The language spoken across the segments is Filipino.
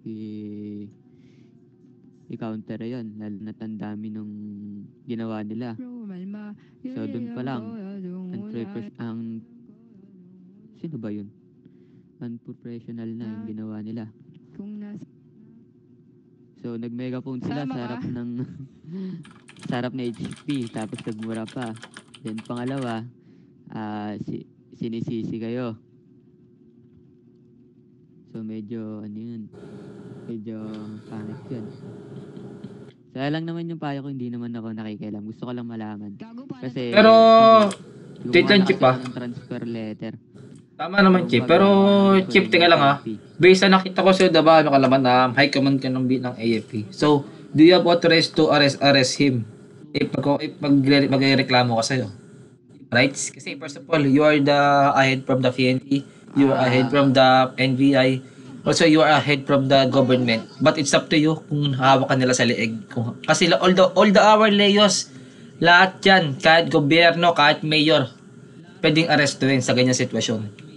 i- i-counter yun. Lalo na't ang dami nung ginawa nila. So, dun pa lang, sino ba yun? Unprofessional na yung ginawa nila. So, nag-megaphone sila sa harap ng sa harap na HP, tapos nagmura pa. Then, pangalawa, sinisisi kayo. So, medyo, ano yun, medyo pangit yun. So, lang naman yung payo ko, hindi naman ako nakikialam. Gusto ko lang malaman. Kasi, Pero, gumawa na Chip kasi ako ng transfer letter. tama naman, So, Chip. baga, Pero, hinahanap ko Chip, rin teka yung lang ha. PNP. Based sa nakita ko sa'yo, diba, ano ka naman, high command ka ng AFP. So, do you have authorized to arrest him if magreklamo ka sa'yo? Right? Kasi first of all, you are the ahead from the PNP, you are ahead from the NBI, also you are ahead from the government. But it's up to you kung hawak ka nila sa leeg. Kasi all the our layos, lahat yan, kahit gobyerno, kahit mayor, pwedeng arestuhin sa ganyang sitwasyon.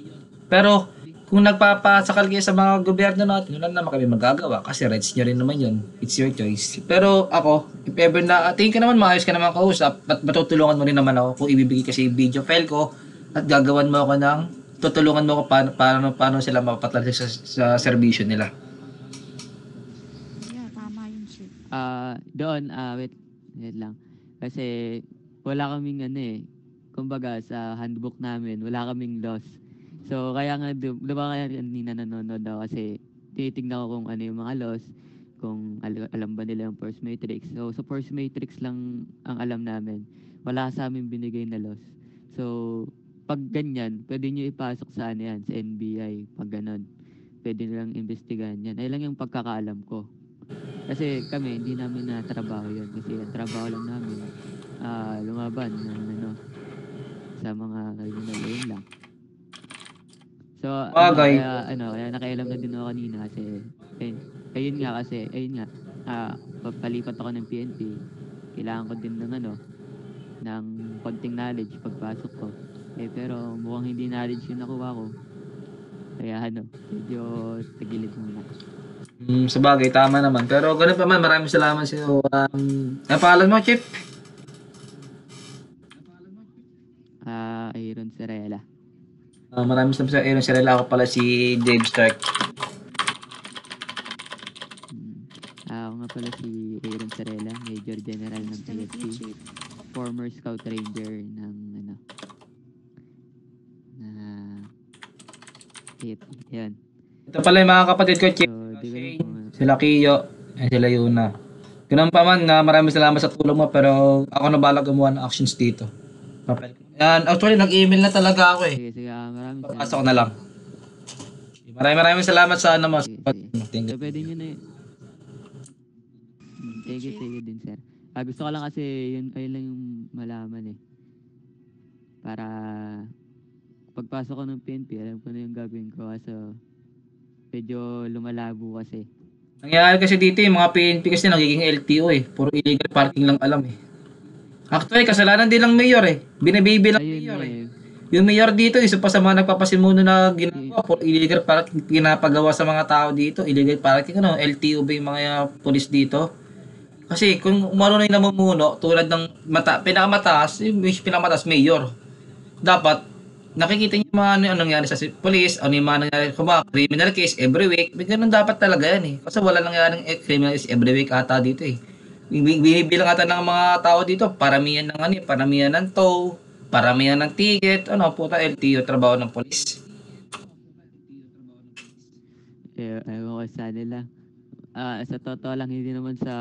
Pero, kung nagpapasakal kayo sa mga gobyerno natin, wala naman kami magagawa kasi rights nyo rin naman yun. It's your choice. Pero ako, if ever na, tingin ka naman, maayos ka naman kausap, at matutulungan mo rin naman ako kung ibibigay kasi yung video file ko at gagawan mo ako ng, tutulungan mo ako paano sila mapapatala sa serbisyo nila. Yeah, tama yun, Chip. Wait lang. Kasi, wala kaming kumbaga sa handbook namin, wala kaming laws. So, kaya nga, diba kaya kanina nanonood ako kasi tinitignan ko kung ano yung mga laws, kung alam ba nila yung force matrix. So, sa force matrix lang ang alam namin. Wala sa amin binigay na laws. So, pag ganyan, pwede nyo ipasok sa sa NBI, pag ganon. Pwede nilang imbestigahan yan. Ay lang yung pagkakaalam ko. Kasi kami, hindi namin natrabaho yun. Kasi ang trabaho lang namin, lumaban ng sa mga criminal, yun lang. So, Bagay. kaya nakailam na din ako kanina kasi, ayun nga, papalipat ako ng PNP, kailangan ko din ng konting knowledge pagpasok ko. Pero mukhang hindi knowledge yung nakuha ko. Kaya medyo tagilid muna. Sa bagay, tama naman. Pero ganun pa man, maraming salamat sa iyo. Ang pangalan mo, Chip? Aaron Serela. Maraming salamat sa iyo. Sirela ako pala si James Stark. Ako nga pala si Aaron Serela, Major General ng PFP. Former Scout Ranger ng PFP. Yan. Ito pala yung mga kapatid ko, Chip. So, Sila Kiyo, sila Yuna. Ganun pa man, maraming salamat sa tulong mo, pero ako na bahala gumawa ng actions dito. Yan, actually, nag-email na talaga ako eh. Sige, maraming salamat. Papasok na lang. Maraming salamat sa mo. Thank you. So, pwede nyo na Thank you din, sir. Gusto ko lang kasi ayun lang yung malaman para pagpasok ko ng PNP, alam ko na yung gagawin ko. So, medyo lumalabo kasi. Nangyayari kasi dito yung mga PNP kasi nagiging LTO eh. Puro illegal parking lang alam eh. Actually, kasalanan din lang mayor eh. Binabibi lang mayor eh. Yung mayor dito, isa pa sa mga nagpapasimuno na ginagawa, puro illegal parking pinapagawa sa mga tao dito. Illegal parking, LTO ba yung mga police dito? Kasi kung umano na yung namumuno, tulad ng pinakamataas mayor. Dapat, nakikita niyo mga ano nangyari sa police, ano yung mga nangyari kung mga criminal case every week. May ganun dapat talaga yan eh. Kasi wala nangyaring criminal case every week ata dito eh. Binibilang ata ng mga tao dito, paramihan ng paramihan ng tow, paramihan ng ticket, puta LTO trabaho ng police. Ewan ko sa nila. Sa totoo lang, hindi naman sa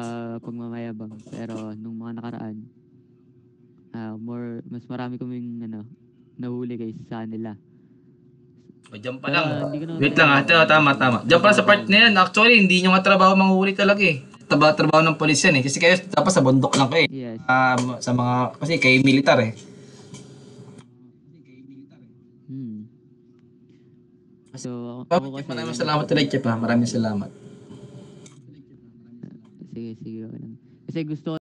pagmamayabang. Pero nung mga nakaraan, mas marami kaming nahuli kaysa sa nila. Diyan pa lang. Wait lang tama. Diyan pa sa part na yan. Actually, hindi nyo nga trabaho manghuli talaga eh. Trabaho ng polis yan eh. Kasi kayo dapat sa bundok lang kayo. Yes. Sa mga, kasi kayo militar eh. So, maraming salamat ulit, Chip ha. Maraming salamat. Sige. Kasi gusto